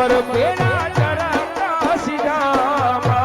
अमर बेड़ा जरा काशी जामा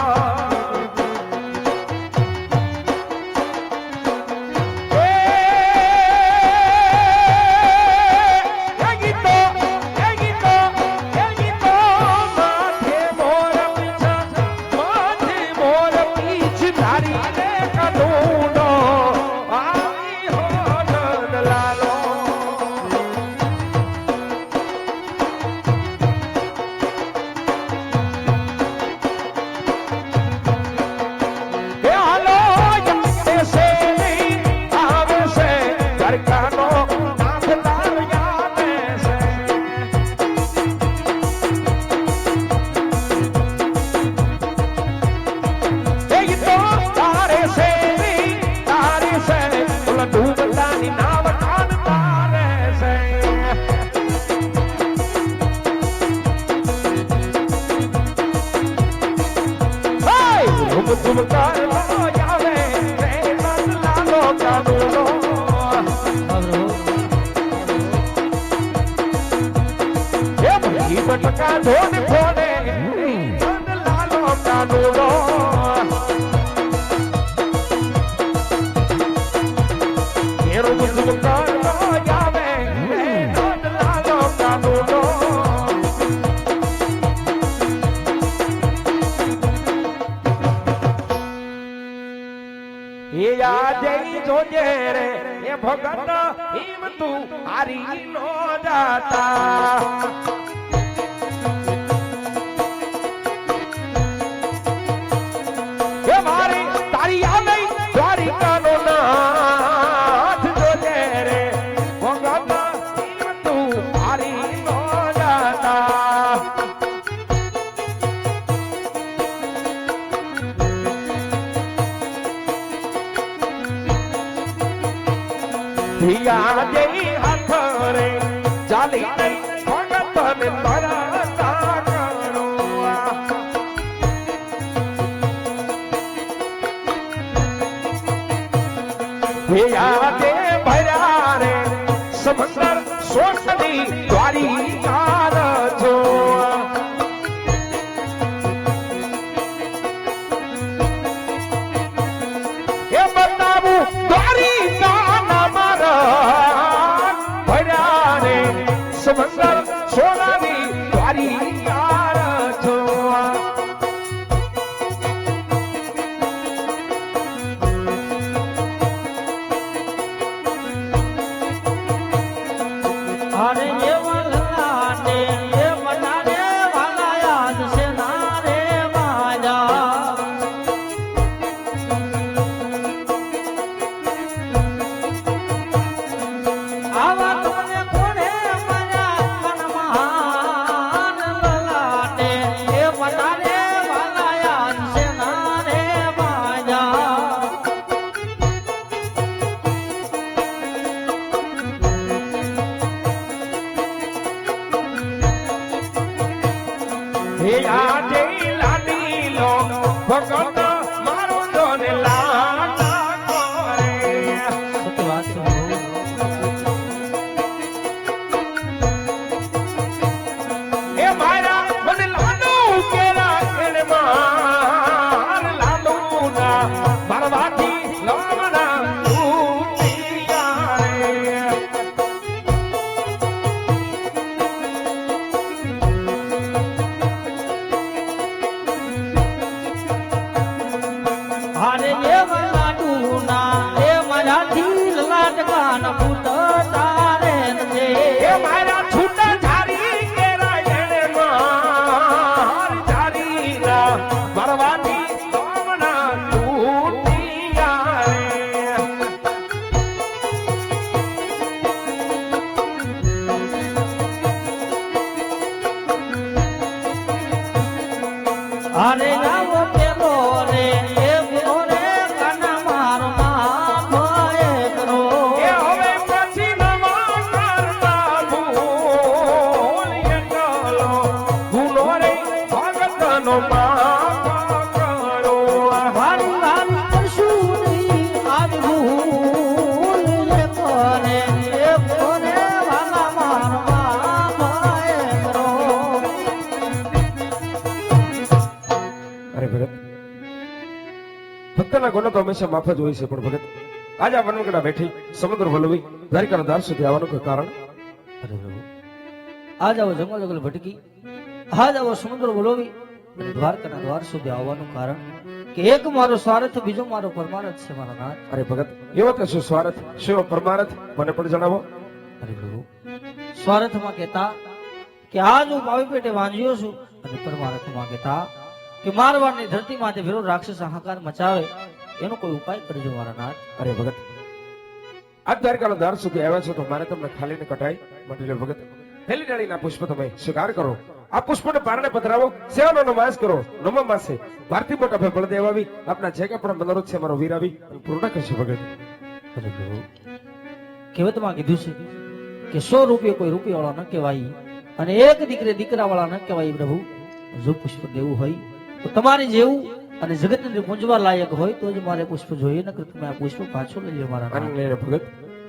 तुम कर लो जावे रे मन लालो कानूनो ये भई बटका धोने फोने मन लालो कानूनो ये तुम कर लो जावे रे मन लालो कानूनो ये आजई जोजे रे ये भगत हिम तू हारी नो जाता ये मारी तारी आवे द्वारिका नो नाथ जोजे रे भगत हिम तू हारी नो जाता धिया जई हाथ रे जाली नहीं भगत ने तोरा करो धिया जे भरा रे समंदर सोचनी द्वारी कार जो ये बताबू द्वारी समंदर सोनानी द्वारी यार छोआ अरे ये वाला ने ये बनाने वाला याद से ना रे माया आवा तुमने कोने भगत मारो दोने लाला ए मारा मन लाडू केरा केने मार लाडू ना बरवाती लावना ऊटिया रे દોષોના ગુનો તો હંમેશા માફ જ હોય છે, પણ ભગત આજે આ વનવગડા બેઠી સમુદ્ર વલવી દ્વારિકાના દ્વાર સુધી આવવાનું કોઈ કારણ? અરે પ્રભુ, આજ આવો જંગલ જંગલ ભટકી, આજ આવો સમુદ્ર વલોવી અને દ્વારકાના દ્વાર સુધી આવવાનું કારણ કે એક મારો સ્વાર્થ, બીજો મારો પરમાર્થ છે મારા નાથ. અરે ભગત, એવો તો શું સ્વાર્થ, શું પરમાર્થ, મને પણ જણાવો. અરે પ્રભુ, સ્વાર્થમાં કહેતા કે આજ હું પાવી પેટે વાંજ્યો છું, અને પરમાર્થમાં કહેતા કે મારવાડની ધરતીમાંથી વિરોધ રાક્ષસ હાહાકાર મચાવે એનો કોઈ ઉપાય કરજો મારા નાથ. અરે ભગત, આ દ્વારકાના દ્વાર સુધી આવ્યા છો તો મારે તમને ખાલી ને કટાઈ માટે લો ભગત. પહેલી ડાળીના પુષ્પ તમે સ્વીકાર કરો, આ પુષ્પને પારણે પધરાવો, સેવાનો માસ કરો. નવમા માસે ભારતી મોટા ભાઈ બળદેવ આવી આપના જે કે પણ મનોરથ છે મારો વીર આવી અને પૂર્ણ કરશે ભગત. અરે પ્રભુ, કહેવતમાં કીધું છે કે 100 રૂપિયા કોઈ રૂપિયા વાળા ન કહેવાય, અને એક દીકરે દીકરા વાળા ન કહેવાય. પ્રભુ, જો પુષ્પ દેવું હોય તો તમારે જેવું અને જગતને પૂંજવા લાયક હોય તો જ મારે પુષ્પ જોઈએ, નકર તમે આ પુષ્પ પાછો લઈ લો મારા નાથ. અને ભગત,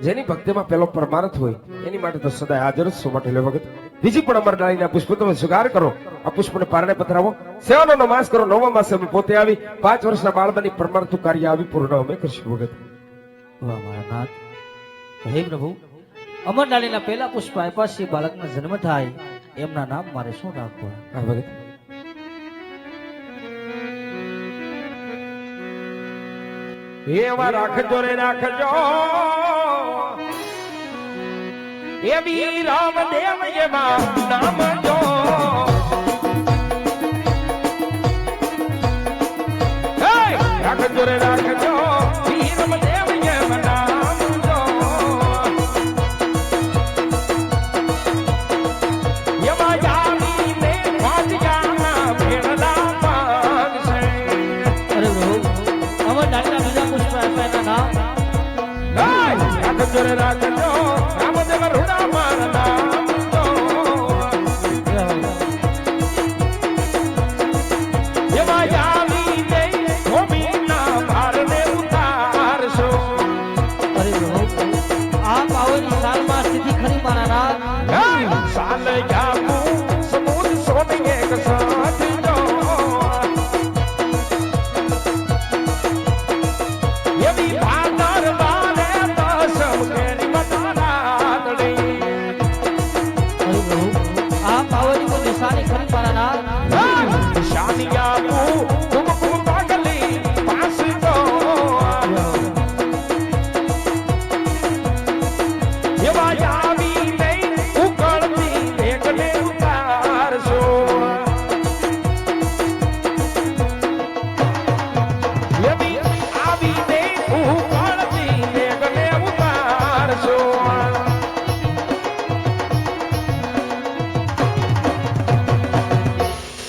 જેની ભક્તિમાં પેલો પરમાર્થ હોય એની માટે તો સદાય હાજર જ છો માટે લો ભગત. બીજી પણ અમર ડાળીના પુષ્પ તમે સ્વીકાર કરો, આ પુષ્પને પારણે પધરાવો, સેવાનો માસ કરો. નવમા માસે અમે પોતે આવી 5 વર્ષના બાળબની પરમાર્થનું કાર્ય આવી પૂર્ણ અમે કરશું ભગત. વાહ મારા નાથ. હે પ્રભુ, અમર ડાળીના પહેલા પુષ્પ આપ્યા છે, બાળકનો જન્મ થાય એમના નામ મારે શું રાખવા? હા ભગત. એવા રાખજો રે રાખજો, એવી રામદેવ એમાં નામ જો. રાખજો રે રાખજો, વી રામદેવ એમાં નામ જો. એમાં જાવીને વાજ્યાના ભેળલા માંગશે. અરે પ્રભુ, અમર ડાળીના બીજા પુષ્પ આપ્યા એના નામ રાખજો રે રાખજો, રામદેવ રૂડા મારા નામ જો. એમાં જાવીને ભૂમિના ભારને ઉતારશો. અરે પ્રભુ, આ પાવનની સાલમાં સ્થિતિ ખરી મારા નાથ. સાલ જાવું સમૂહ સોની એક સાથ જો. એવી ભાદર વાલે દસમ કેરી બતારાદડી. અરે પ્રભુ, આ પાવનની કોઈ નિશાની ખરી મારા નાથ. શાનિયાવું કુમકુમ પાગલી પાસ જો. એવા જાવી નહીં ઉકળતી એકને ઉતારશો. એવી આવી નહીં ઉકળતી એકને ઉતારશો.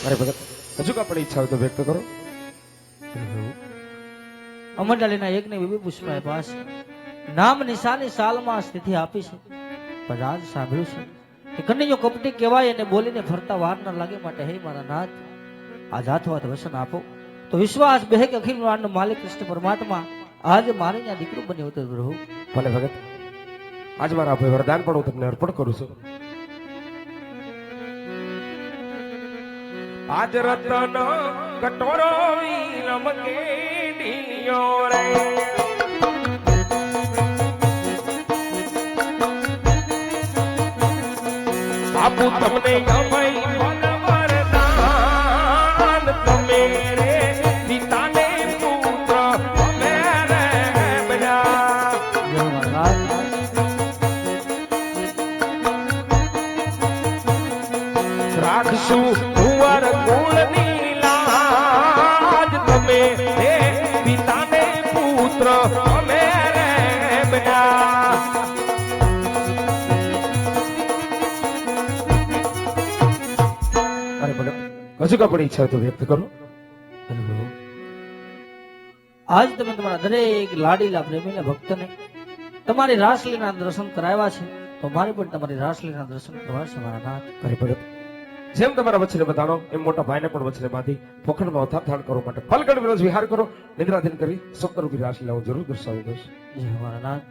અરે ભગત, હજુ કાપડી ઈચ્છા હોય તો વ્યક્ત કરો. અમર ડાળીના એકને બીબી પુષ્પ આપ્યા છે, નામ નિશાની સાલમાં સ્થિતિ આપી છે, પણ આજ સાંભળ્યું છે કે કન્યો કપટી કહેવાય અને બોલીને ફરતા વાર ન લાગે માટે હે મારા નાથ, આજ હાથવાત વસન આપો તો વિશ્વાસ બે કે અખિલ બ્રહ્માંડનો માલિક કૃષ્ણ પરમાત્મા આજ મારી ત્યાં દીકરો બન્યો હતો પ્રભુ. ભલે ભગત, આજ મારા અભય વરદાન પણ હું તમને અર્પણ કરું છું. આજ રતન કટોરો વીરમ કેડિયો રે. બાપુ તમને અભય વન વરદાન, તમે રે પિતાને પુત્ર અમે રે બન્યા. જય મારા નાથ. રાખશું કુંવર કુળની લાજ, તમે હે પિતાને પુત્ર અમે રે બન્યા. અરે ભગત, હજુ કાપડી ઈચ્છા હોય તો વ્યક્ત કરો. અરે પ્રભુ, આજ તમે તમારા દરેક લાડીલા પ્રેમીલા ભક્તને તમારી રાસલીલા દર્શન કરાવ્યા છે, તો મારે પણ તમારી રાસલીલા દર્શન કરવા છે મારા નાથ. અરે ભગત, જેમ તમારા વચ્ચે બતાડો એમ મોટા ભાઈને પણ વચ્ચે બાંધી પોખંડમાં અથાથાણ કરવા માટે પલગડ વિરોધ વિહાર કરો. નિદ્રાધીન કરી સપ્તરૂપી રાશિલા હું જરૂર દર્શાવી દઈશ. જય મારા નાથ.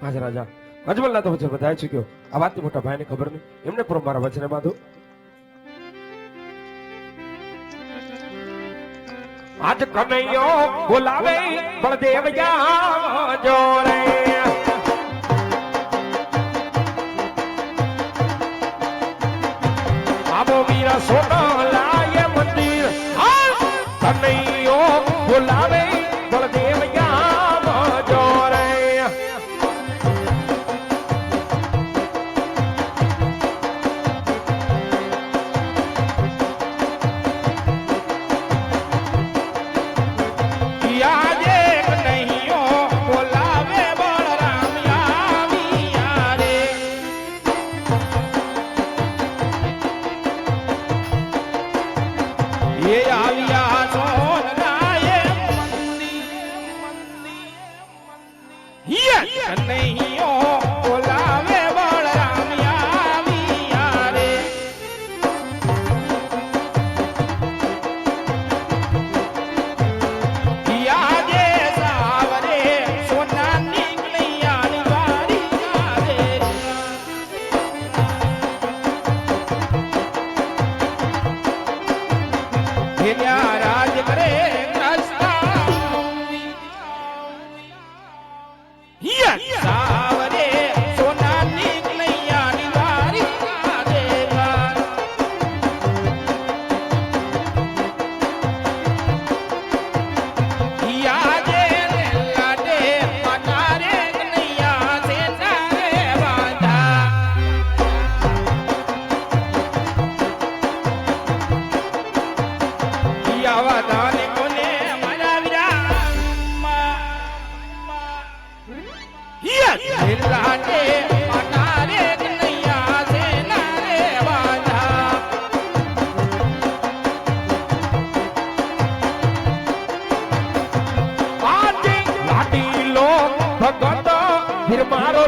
આજે રાજા અજમલના તો વચ્ચે બધાઈ ચૂક્યો. આ વાતની મોટા ભાઈને ખબર નહીં, એમને પણ મારા વચને બાંધો. આજ કનૈયો બોલાવે બળદેવ જોડે. આવો વીરા સોના લાય મંદિર. કનૈયો બોલાવે બળદેવ જોડે. મારો